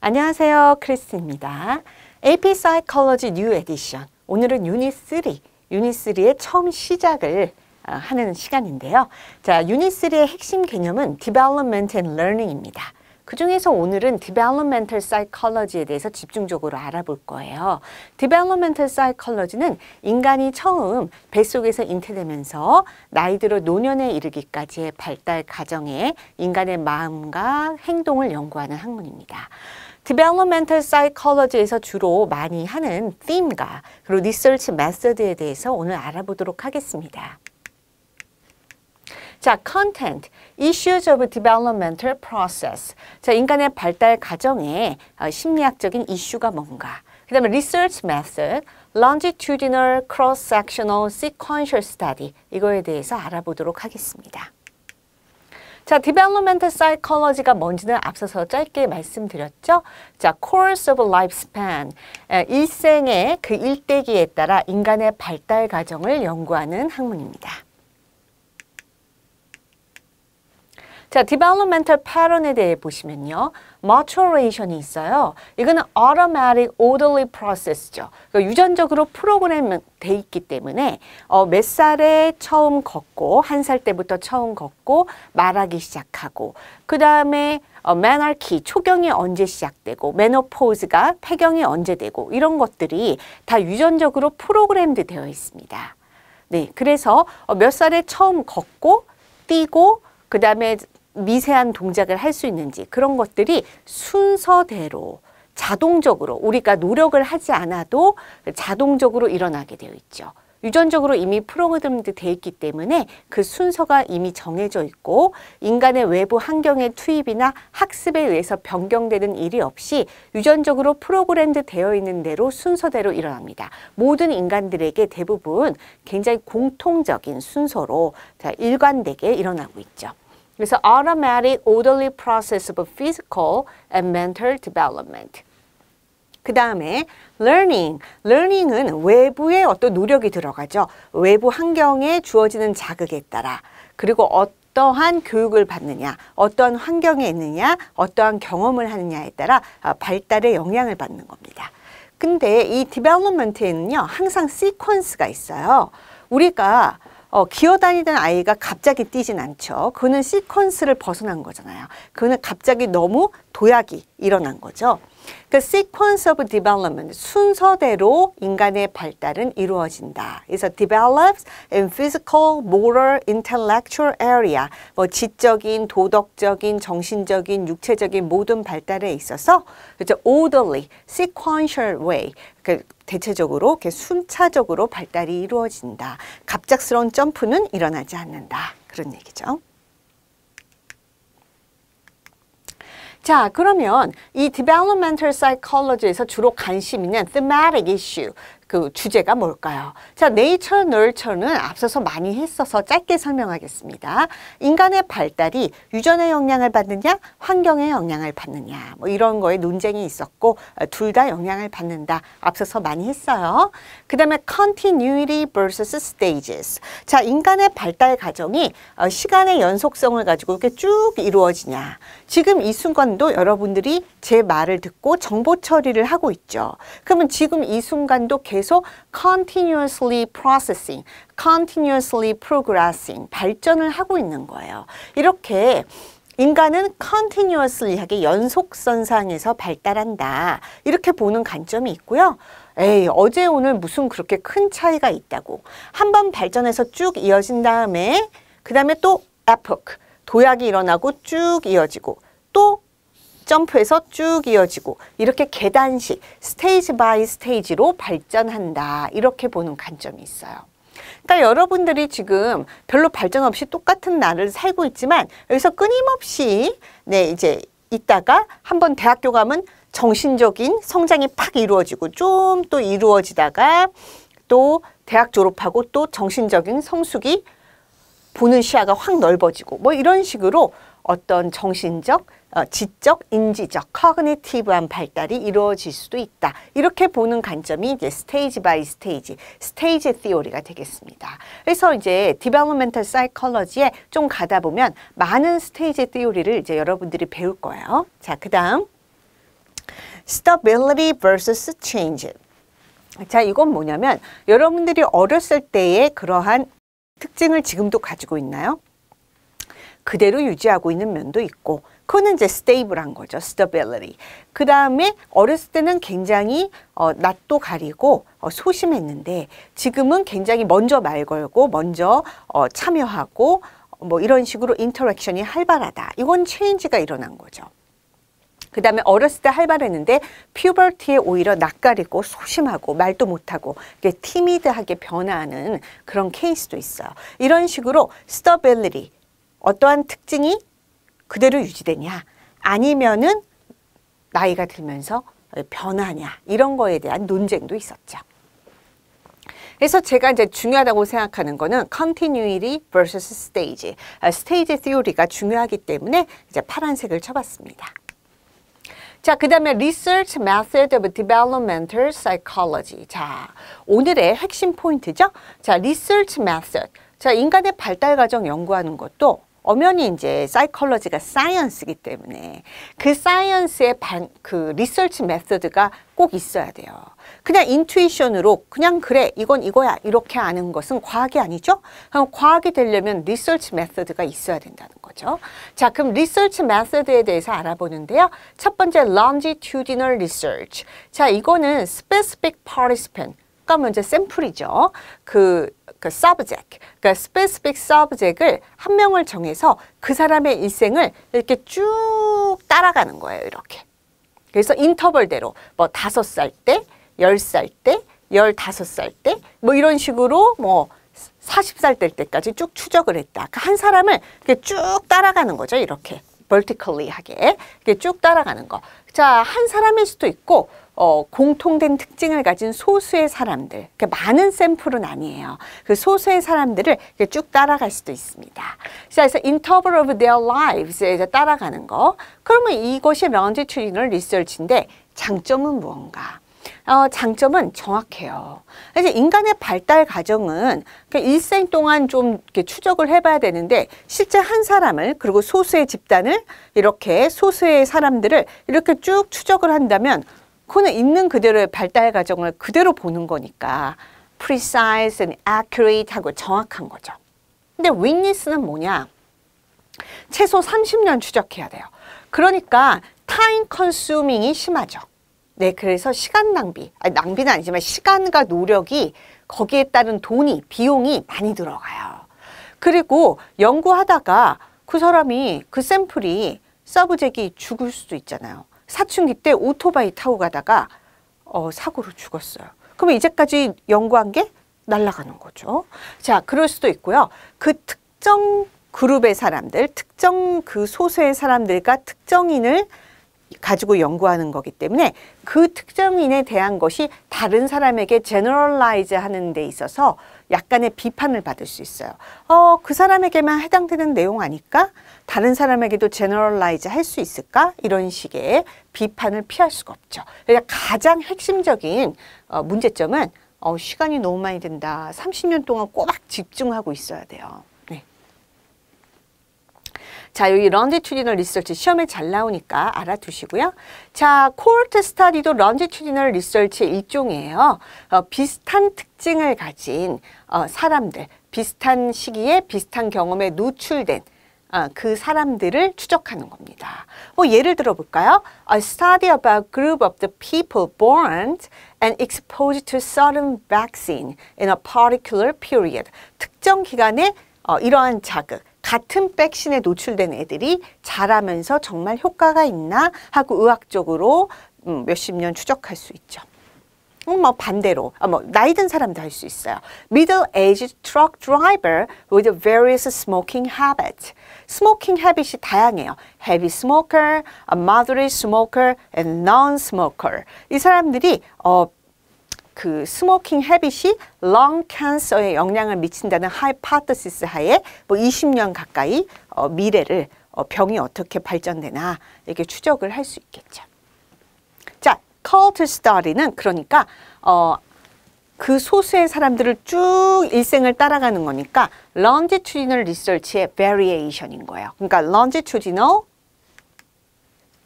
안녕하세요. 크리스입니다. AP Psychology New Edition. 오늘은 유닛 3, 유닛 3의 처음 시작을 하는 시간인데요. 자, 유닛 3의 핵심 개념은 Development and Learning입니다. 그 중에서 오늘은 Developmental Psychology에 대해서 집중적으로 알아볼 거예요. Developmental Psychology는 인간이 처음 뱃속에서 잉태되면서 나이 들어 노년에 이르기까지의 발달 과정에 인간의 마음과 행동을 연구하는 학문입니다. Developmental Psychology에서 주로 많이 하는 theme과 그리고 Research Method에 대해서 오늘 알아보도록 하겠습니다. 자, content, issues of developmental process. 자, 인간의 발달 과정에 심리학적인 이슈가 뭔가. 그 다음에 research method, longitudinal, cross-sectional, sequential study. 이거에 대해서 알아보도록 하겠습니다. 자, Developmental Psychology가 뭔지는 앞서서 짧게 말씀드렸죠. 자, Course of Lifespan, 일생의 그 일대기에 따라 인간의 발달 과정을 연구하는 학문입니다. 자, Developmental Pattern에 대해 보시면요. Maturation이 있어요. 이거는 Automatic Orderly Process죠. 그러니까 유전적으로 프로그램 돼 있기 때문에 몇 살에 처음 걷고, 1살 때부터 처음 걷고, 말하기 시작하고, 그 다음에 Menarche, 초경이 언제 시작되고, Menopause가 폐경이 언제 되고, 이런 것들이 다 유전적으로 프로그램드 되어 있습니다. 네, 그래서 몇 살에 처음 걷고, 뛰고, 그 다음에 미세한 동작을 할 수 있는지 그런 것들이 순서대로 자동적으로 우리가 노력을 하지 않아도 자동적으로 일어나게 되어 있죠. 유전적으로 이미 프로그램드 되어 있기 때문에 그 순서가 이미 정해져 있고 인간의 외부 환경의 투입이나 학습에 의해서 변경되는 일이 없이 유전적으로 프로그램드 되어 있는 대로 순서대로 일어납니다. 모든 인간들에게 대부분 굉장히 공통적인 순서로 일관되게 일어나고 있죠. 그래서 automatic orderly process of physical and mental development. 그 다음에 learning. learning은 외부의 어떤 노력이 들어가죠. 외부 환경에 주어지는 자극에 따라 그리고 어떠한 교육을 받느냐, 어떠한 환경에 있느냐, 어떠한 경험을 하느냐에 따라 발달에 영향을 받는 겁니다. 근데 이 development에는요, 항상 시퀀스가 있어요. 우리가 기어다니던 아이가 갑자기 뛰진 않죠. 그거는 시퀀스를 벗어난 거잖아요. 그거는 갑자기 너무 도약이 일어난 거죠. 그 sequence of development, 순서대로 인간의 발달은 이루어진다. 그래서 develops in physical, motor, intellectual area. 뭐 지적인, 도덕적인, 정신적인, 육체적인 모든 발달에 있어서 그렇죠? orderly, sequential way. 대체적으로 이렇게 순차적으로 발달이 이루어진다. 갑작스러운 점프는 일어나지 않는다. 그런 얘기죠. 자, 그러면 이 Developmental Psychology에서 주로 관심 있는 thematic issue, 그 주제가 뭘까요? 자, Nature, Nurture는 앞서서 많이 했어서 짧게 설명하겠습니다. 인간의 발달이 유전의 영향을 받느냐, 환경의 영향을 받느냐, 뭐 이런 거에 논쟁이 있었고 둘 다 영향을 받는다. 앞서서 많이 했어요. 그 다음에 Continuity versus Stages. 자, 인간의 발달 과정이 시간의 연속성을 가지고 이렇게 쭉 이루어지냐. 지금 이 순간도 여러분들이 제 말을 듣고 정보 처리를 하고 있죠. 그러면 지금 이 순간도 계속 continuously processing, continuously progressing, 발전을 하고 있는 거예요. 이렇게 인간은 continuously하게 연속선상에서 발달한다. 이렇게 보는 관점이 있고요. 에이, 어제 오늘 무슨 그렇게 큰 차이가 있다고. 한번 발전해서 쭉 이어진 다음에 그 다음에 또 epoch, 도약이 일어나고 쭉 이어지고 또 점프해서 쭉 이어지고 이렇게 계단식, 스테이지 바이 스테이지로 발전한다. 이렇게 보는 관점이 있어요. 그러니까 여러분들이 지금 별로 발전 없이 똑같은 날을 살고 있지만 여기서 끊임없이 이제 있다가 한번 대학교 가면 정신적인 성장이 팍 이루어지고 좀 또 이루어지다가 또 대학 졸업하고 또 정신적인 성숙이 보는 시야가 확 넓어지고 뭐 이런 식으로 어떤 정신적, 지적, 인지적, 커그니티브한 발달이 이루어질 수도 있다. 이렇게 보는 관점이 이제 스테이지 바이 스테이지, 스테이지 티오리가 되겠습니다. 그래서 이제 디벨롭멘털 사이콜로지에 좀 가다 보면 많은 스테이지 티오리를 이제 여러분들이 배울 거예요. 자, 그다음 stability versus change. 자, 이건 뭐냐면 여러분들이 어렸을 때의 그러한 특징을 지금도 가지고 있나요? 그대로 유지하고 있는 면도 있고 그거는 이제 stable한 거죠. stability. 그 다음에 어렸을 때는 굉장히 낯도 가리고 소심했는데 지금은 굉장히 먼저 말 걸고 먼저 참여하고 뭐 이런 식으로 인터랙션이 활발하다. 이건 체인지가 일어난 거죠. 그 다음에 어렸을 때 활발했는데 퓨버티에 오히려 낯가리고 소심하고 말도 못하고 티미드하게 변화하는 그런 케이스도 있어요. 이런 식으로 stability, 어떠한 특징이 그대로 유지되냐 아니면은 나이가 들면서 변하냐 이런 거에 대한 논쟁도 있었죠. 그래서 제가 이제 중요하다고 생각하는 거는 continuity versus stage. 스테이지 theory가 중요하기 때문에 이제 파란색을 쳐봤습니다. 자, 그 다음에 Research Method of Developmental Psychology. 자, 오늘의 핵심 포인트죠. 자, Research Method. 자, 인간의 발달 과정 연구하는 것도 엄연히 이제 사이콜로지가 사이언스이기 때문에 그 사이언스의 그 리서치 메소드가 꼭 있어야 돼요. 그냥 인투이션으로 그냥 그래 이건 이거야 이렇게 아는 것은 과학이 아니죠. 그럼 과학이 되려면 리서치 메소드가 있어야 된다는 거죠. 자, 그럼 리서치 메소드에 대해서 알아보는데요. 첫 번째 longitudinal research. 자, 이거는 specific participant. 그러니까 먼저 샘플이죠. 그 subject, 그러니까 specific subject을 한 명을 정해서 그 사람의 일생을 이렇게 쭉 따라가는 거예요. 이렇게. 그래서 인터벌대로 뭐 5살 때, 10살 때, 15살 때, 뭐 이런 식으로 뭐 40살 될 때까지 쭉 추적을 했다. 한 사람을 이렇게 쭉 따라가는 거죠. 이렇게 vertically하게 이렇게 쭉 따라가는 거. 자, 한 사람일 수도 있고 공통된 특징을 가진 소수의 사람들, 많은 샘플은 아니에요. 그 소수의 사람들을 쭉 따라갈 수도 있습니다. 자, 그래서 interval of their lives에 따라가는 거. 그러면 이것이 longitudinal research인데 장점은 무언가? 장점은 정확해요. 그래서 인간의 발달 과정은 일생 동안 좀 이렇게 추적을 해봐야 되는데 실제 한 사람을 그리고 소수의 집단을 이렇게 소수의 사람들을 이렇게 쭉 추적을 한다면 그거는 있는 그대로의 발달 과정을 그대로 보는 거니까 precise and accurate 하고 정확한 거죠. 근데 witness는 뭐냐? 최소 30년 추적해야 돼요. 그러니까 time consuming이 심하죠. 네, 그래서 시간 낭비, 낭비는 아니지만 시간과 노력이 거기에 따른 돈이, 비용이 많이 들어가요. 그리고 연구하다가 그 사람이, 그 샘플이 서브젝이 죽을 수도 있잖아요. 사춘기 때 오토바이 타고 가다가 사고로 죽었어요. 그럼 이제까지 연구한 게 날아가는 거죠. 자, 그럴 수도 있고요. 그 특정 그룹의 사람들, 특정 그 소수의 사람들과 특정인을 가지고 연구하는 거기 때문에 그 특정인에 대한 것이 다른 사람에게 generalize 하는 데 있어서 약간의 비판을 받을 수 있어요. 그 사람에게만 해당되는 내용 아닐까? 다른 사람에게도 generalize 할 수 있을까? 이런 식의 비판을 피할 수가 없죠. 그래서 가장 핵심적인 문제점은 시간이 너무 많이 든다. 30년 동안 꼬박 집중하고 있어야 돼요. 네. 자, 여기 longitudinal research 시험에 잘 나오니까 알아두시고요. 자, cohort study도 longitudinal research의 일종이에요. 비슷한 특징을 가진 사람들, 비슷한 시기에 비슷한 경험에 노출된 그 사람들을 추적하는 겁니다. 예를 들어 볼까요? A study about a group of the people born and exposed to certain vaccine in a particular period. 특정 기간에 이러한 자극, 같은 백신에 노출된 애들이 자라면서 정말 효과가 있나 하고 의학적으로 몇십 년 추적할 수 있죠. 뭐 반대로 나이 든 사람도 할 수 있어요. Middle-aged truck driver with various smoking habits. 스모킹 habit이 다양해요. Heavy smoker, a moderate smoker, and non-smoker. 이 사람들이 그 스모킹 헤빗이 렁 캔서에 영향을 미친다는 하이포테시스 하에 뭐 20년 가까이 미래를 병이 어떻게 발전되나 이렇게 추적을 할 수 있겠죠. 자, cohort study는 그러니까 그 소수의 사람들을 쭉 일생을 따라가는 거니까 longitudinal research의 variation인 거예요. 그러니까 longitudinal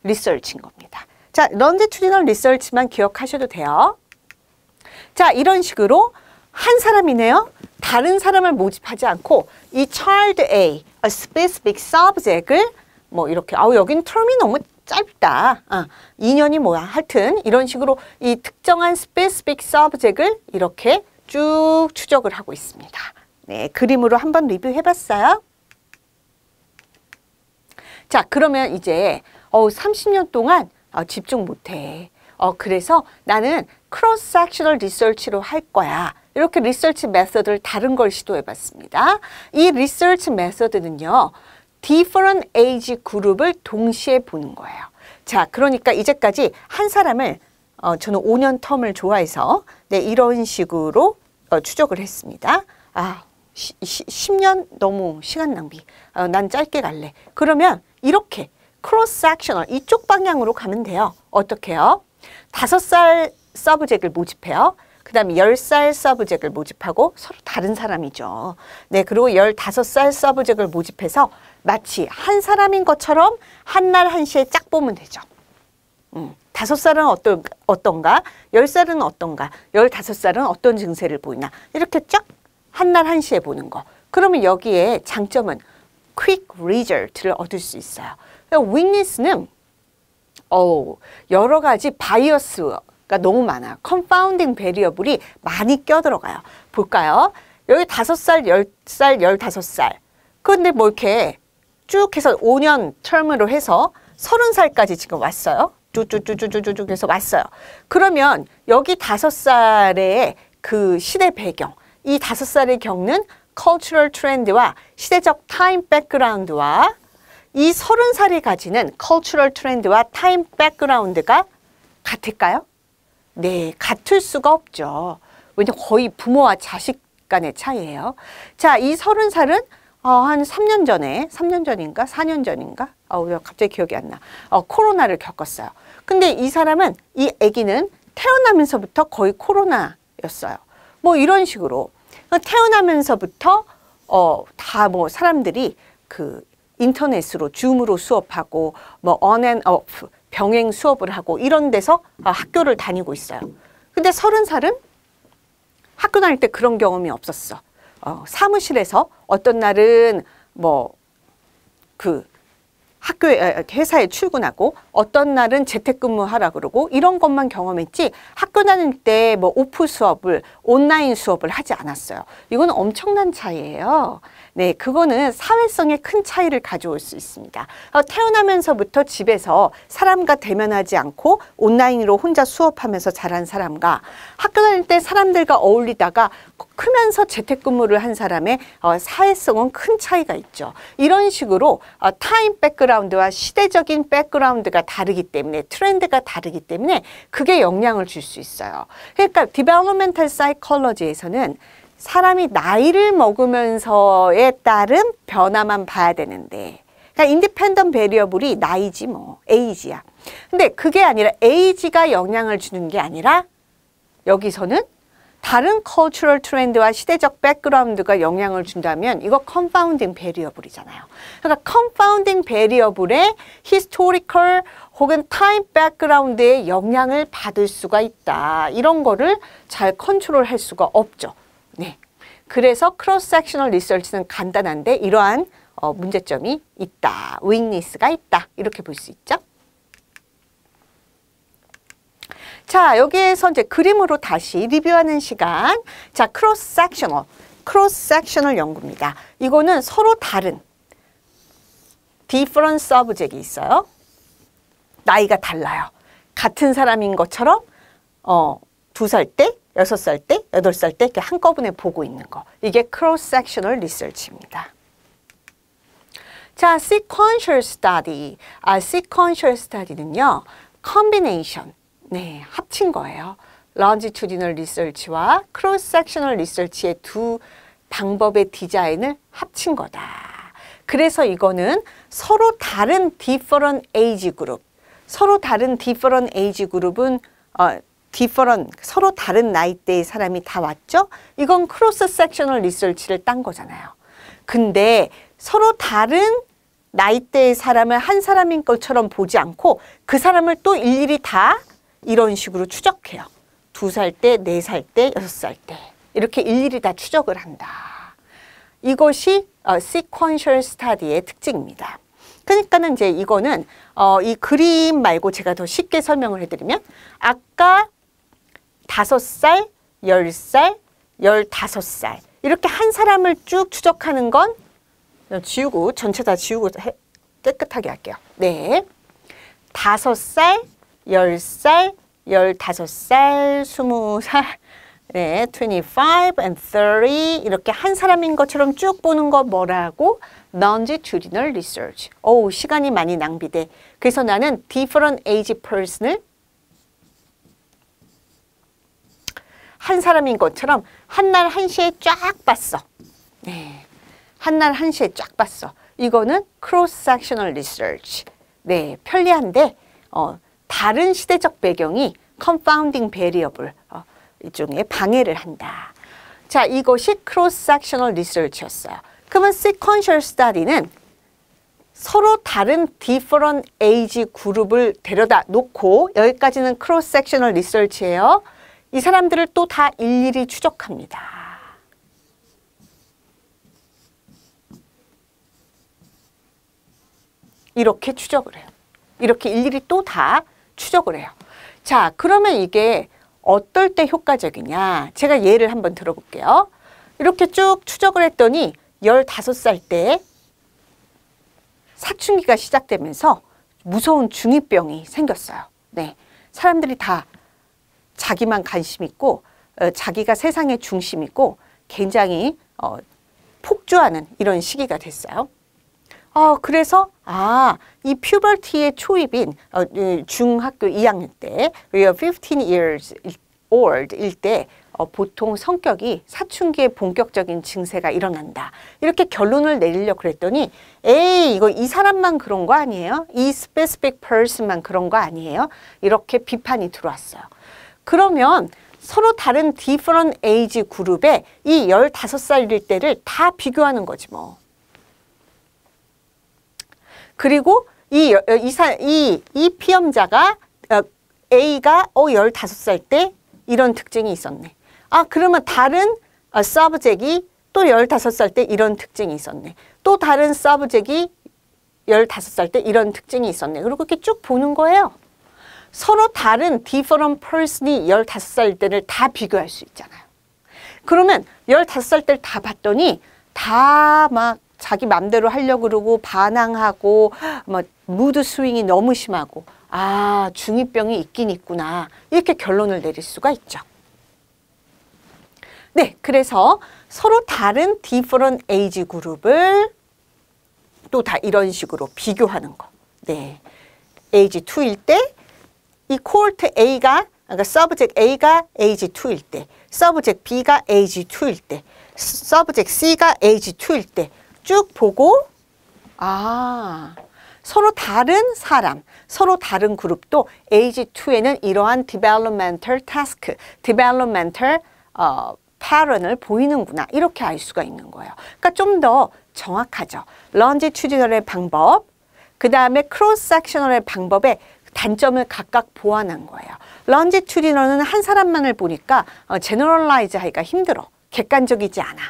research인 겁니다. 자, longitudinal research만 기억하셔도 돼요. 자, 이런 식으로 한 사람이네요. 다른 사람을 모집하지 않고 이 child A, a specific subject을 뭐 이렇게 여긴 term이 너무 짧다. 2년이 뭐야. 하여튼 이런 식으로 이 특정한 specific subject을 이렇게 쭉 추적을 하고 있습니다. 네, 그림으로 한번 리뷰해봤어요. 자, 그러면 이제 30년 동안 집중 못해. 그래서 나는 cross-sectional research로 할 거야. 이렇게 리서치 메서드를 다른 걸 시도해봤습니다. 이 리서치 메서드는요. different age 그룹을 동시에 보는 거예요. 자, 그러니까 이제까지 한 사람을 저는 5년 텀을 좋아해서 네, 이런 식으로 추적을 했습니다. 10년 너무 시간 낭비. 난 짧게 갈래. 그러면 이렇게 cross-sectional 이쪽 방향으로 가면 돼요. 어떻게 해요? 5살 서브젝트를 모집해요. 그 다음에 10살 서브젝트를 모집하고 서로 다른 사람이죠. 네, 그리고 15살 서브젝트를 모집해서 마치 한 사람인 것처럼 한날 한시에 짝 보면 되죠. 5살은 어떤가? 10살은 어떤가? 15살은 어떤 증세를 보이나? 이렇게 쫙 한날 한시에 보는 거. 그러면 여기에 장점은 quick result를 얻을 수 있어요. weakness는 여러 가지 바이어스가 너무 많아요. confounding variable이 많이 껴들어가요. 볼까요? 여기 5살, 10살, 15살. 그런데 뭐 이렇게 쭉 해서 5년 term으로 해서 30살까지 지금 왔어요. 쭉쭉쭉쭉쭉 해서 왔어요. 그러면 여기 5살의 그 시대 배경, 이 5살을 겪는 cultural trend와 시대적 time background와 이 30살이 가지는 cultural trend와 time background가 같을까요? 네, 같을 수가 없죠. 왜냐면 거의 부모와 자식 간의 차이예요. 자, 이 30살은 한 3년 전에, 3년 전인가? 4년 전인가? 갑자기 기억이 안 나. 코로나를 겪었어요. 근데 이 사람은, 이 아기는 태어나면서부터 거의 코로나였어요. 뭐 이런 식으로. 태어나면서부터 다 뭐 사람들이 그 인터넷으로 줌으로 수업하고 뭐 on and off 병행 수업을 하고 이런 데서 학교를 다니고 있어요. 근데 30살은 학교 다닐 때 그런 경험이 없었어. 사무실에서 어떤 날은 뭐 그 학교에 회사에 출근하고 어떤 날은 재택근무하라 그러고 이런 것만 경험했지 학교 다닐 때 뭐 오프 수업을 온라인 수업을 하지 않았어요. 이건 엄청난 차이예요. 네, 그거는 사회성에 큰 차이를 가져올 수 있습니다. 태어나면서부터 집에서 사람과 대면하지 않고 온라인으로 혼자 수업하면서 자란 사람과 학교 다닐 때 사람들과 어울리다가 크면서 재택근무를 한 사람의 사회성은 큰 차이가 있죠. 이런 식으로 타임 백그라운드와 시대적인 백그라운드가 다르기 때문에 트렌드가 다르기 때문에 그게 영향을 줄 수 있어요. 그러니까 디벨롭멘탈 사이콜로지에서는 사람이 나이를 먹으면서에 따른 변화만 봐야 되는데 그러니까 인디펜던트 베리어블이 나이지 뭐 에이지야. 근데 그게 아니라 에이지가 영향을 주는 게 아니라 여기서는 다른 cultural 트렌드와 시대적 백그라운드가 영향을 준다면 이거 confounding variable이잖아요. 그러니까 confounding variable의 historical 혹은 time background의 영향을 받을 수가 있다. 이런 거를 잘 컨트롤할 수가 없죠. 네. 그래서 cross-sectional research는 간단한데 이러한 문제점이 있다. weakness가 있다. 이렇게 볼 수 있죠. 자, 여기에서 이제 그림으로 다시 리뷰하는 시간. 자, cross-sectional 연구입니다. 이거는 서로 다른 different subject이 있어요. 나이가 달라요. 같은 사람인 것처럼 2살 때, 6살 때, 8살 때 이렇게 한꺼번에 보고 있는 거. 이게 cross-sectional research입니다. 자, sequential study. sequential study는요. combination. 네, 합친 거예요. longitudinal research와 cross-sectional research의 두 방법의 디자인을 합친 거다. 그래서 이거는 서로 다른 different age group, 서로 다른 different age group은 서로 다른 나이대의 사람이 다 왔죠? 이건 cross-sectional research를 딴 거잖아요. 근데 서로 다른 나이대의 사람을 한 사람인 것처럼 보지 않고 그 사람을 또 일일이 다 이런 식으로 추적해요. 2살 때, 4살 때, 6살 때 이렇게 일일이 다 추적을 한다. 이것이 sequential study의 특징입니다. 그러니까는 이제 이거는 이 그림 말고 제가 더 쉽게 설명을 해드리면 아까 5살, 10살, 15살 이렇게 한 사람을 쭉 추적하는 건 지우고 전체 다 지우고 깨끗하게 할게요. 네, 5살, 10살, 15살, 20살, 네, 25 and 30 이렇게 한 사람인 것처럼 쭉 보는 거 뭐라고? longitudinal research. 오, 시간이 많이 낭비돼. 그래서 나는 different age person을 한 사람인 것처럼 한날 한시에 쫙 봤어. 네, 한날 한시에 쫙 봤어. 이거는 cross-sectional research. 네, 편리한데 다른 시대적 배경이 confounding variable 일종의 방해를 한다. 자, 이것이 cross-sectional research였어요. 그러면 sequential study는 서로 다른 different age 그룹을 데려다 놓고 여기까지는 cross-sectional research예요. 이 사람들을 또 다 일일이 추적합니다. 이렇게 추적을 해요. 이렇게 일일이 또 다 추적을 해요. 자, 그러면 이게 어떨 때 효과적이냐? 제가 예를 한번 들어볼게요. 이렇게 쭉 추적을 했더니 15살 때 사춘기가 시작되면서 무서운 중2병이 생겼어요. 네, 사람들이 다 자기만 관심 있고 자기가 세상의 중심이고 굉장히 폭주하는 이런 시기가 됐어요. 그래서 이 퓨버티의 초입인 중학교 2학년 때 15 years old일 때 보통 성격이 사춘기의 본격적인 증세가 일어난다. 이렇게 결론을 내리려고 그랬더니 에이 이거 이 사람만 그런 거 아니에요? 이 specific person만 그런 거 아니에요? 이렇게 비판이 들어왔어요. 그러면 서로 다른 different age 그룹에 이 15살일 때를 다 비교하는 거지 뭐. 그리고 이 피험자가 A가 15살 때 이런 특징이 있었네. 그러면 다른 서브젝이 또 15살 때 이런 특징이 있었네. 또 다른 서브젝이 15살 때 이런 특징이 있었네. 그리고 이렇게 쭉 보는 거예요. 서로 다른 different person이 15살 때를 다 비교할 수 있잖아요. 그러면 15살 때를 다 봤더니 다 막 자기 맘대로 하려고 그러고 반항하고 막 무드 스윙이 너무 심하고 중2병이 있긴 있구나. 이렇게 결론을 내릴 수가 있죠. 네, 그래서 서로 다른 different age 그룹을 또 다 이런 식으로 비교하는 거. 네, age 2일 때 이 코홀트 A가 그러니까 서브젝트 A가 age 2일 때, 서브젝트 B가 age 2일 때, 서브젝트 C가 age 2일 때 쭉 보고 서로 다른 사람, 서로 다른 그룹도 age 2에는 이러한 developmental task, developmental pattern을 보이는구나. 이렇게 알 수가 있는 거예요. 그러니까 좀 더 정확하죠. longitudinal의 방법, 그 다음에 cross-sectional의 방법에 단점을 각각 보완한 거예요. longitudinal은 한 사람만을 보니까 generalize 하기가 힘들어. 객관적이지 않아.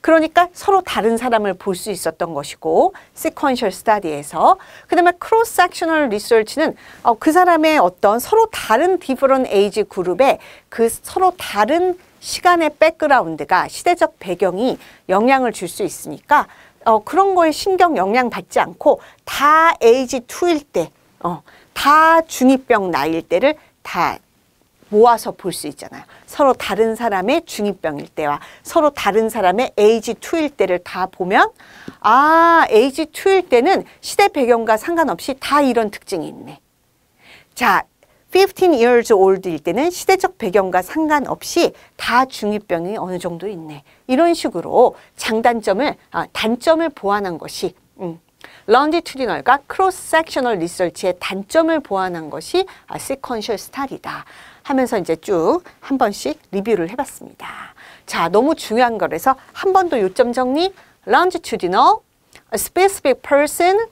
그러니까 서로 다른 사람을 볼 수 있었던 것이고 sequential study에서 그 다음에 cross-sectional research는 그 사람의 어떤 서로 다른 different age 그룹에 그 서로 다른 시간의 백그라운드가 시대적 배경이 영향을 줄 수 있으니까 그런 거에 신경 영향 받지 않고 다 age 2일 때 다 중2병 나이일 때를 다 모아서 볼 수 있잖아요. 서로 다른 사람의 중2병일 때와 서로 다른 사람의 age 2일 때를 다 보면 age 2일 때는 시대 배경과 상관없이 다 이런 특징이 있네. 자, 15 years old일 때는 시대적 배경과 상관없이 다 중2병이 어느 정도 있네. 이런 식으로 장단점을, 단점을 보완한 것이 longitudinal과 cross-sectional research의 단점을 보완한 것이 sequential study다 하면서 이제 쭉 한 번씩 리뷰를 해봤습니다. 자, 너무 중요한 거라서 한 번 더 요점 정리. longitudinal, a specific person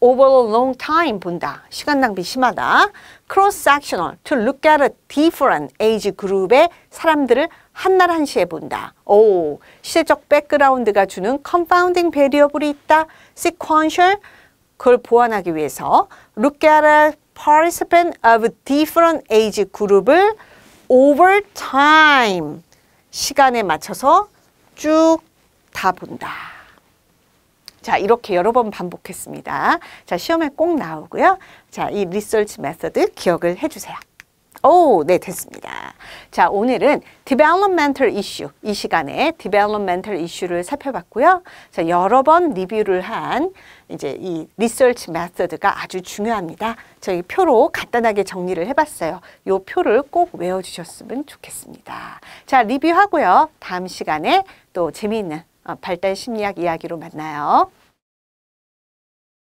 over a long time 본다. 시간 낭비 심하다. cross-sectional, to look at a different age group의 사람들을 한날 한시에 본다. 오, 시대적 백그라운드가 주는 confounding variable이 있다. sequential, 그걸 보완하기 위해서 look at a participant of different age group을 over time, 시간에 맞춰서 쭉 다 본다. 자, 이렇게 여러 번 반복했습니다. 자, 시험에 꼭 나오고요. 자, 이 리서치 메서드 기억을 해주세요. 오, 네, 됐습니다. 자, 오늘은 developmental issue, 이 시간에 developmental issue를 살펴봤고요. 자, 여러 번 리뷰를 한 이제 이 리서치 메서드가 아주 중요합니다. 저희 표로 간단하게 정리를 해봤어요. 이 표를 꼭 외워주셨으면 좋겠습니다. 자, 리뷰하고요. 다음 시간에 또 재미있는 발달 심리학 이야기로 만나요.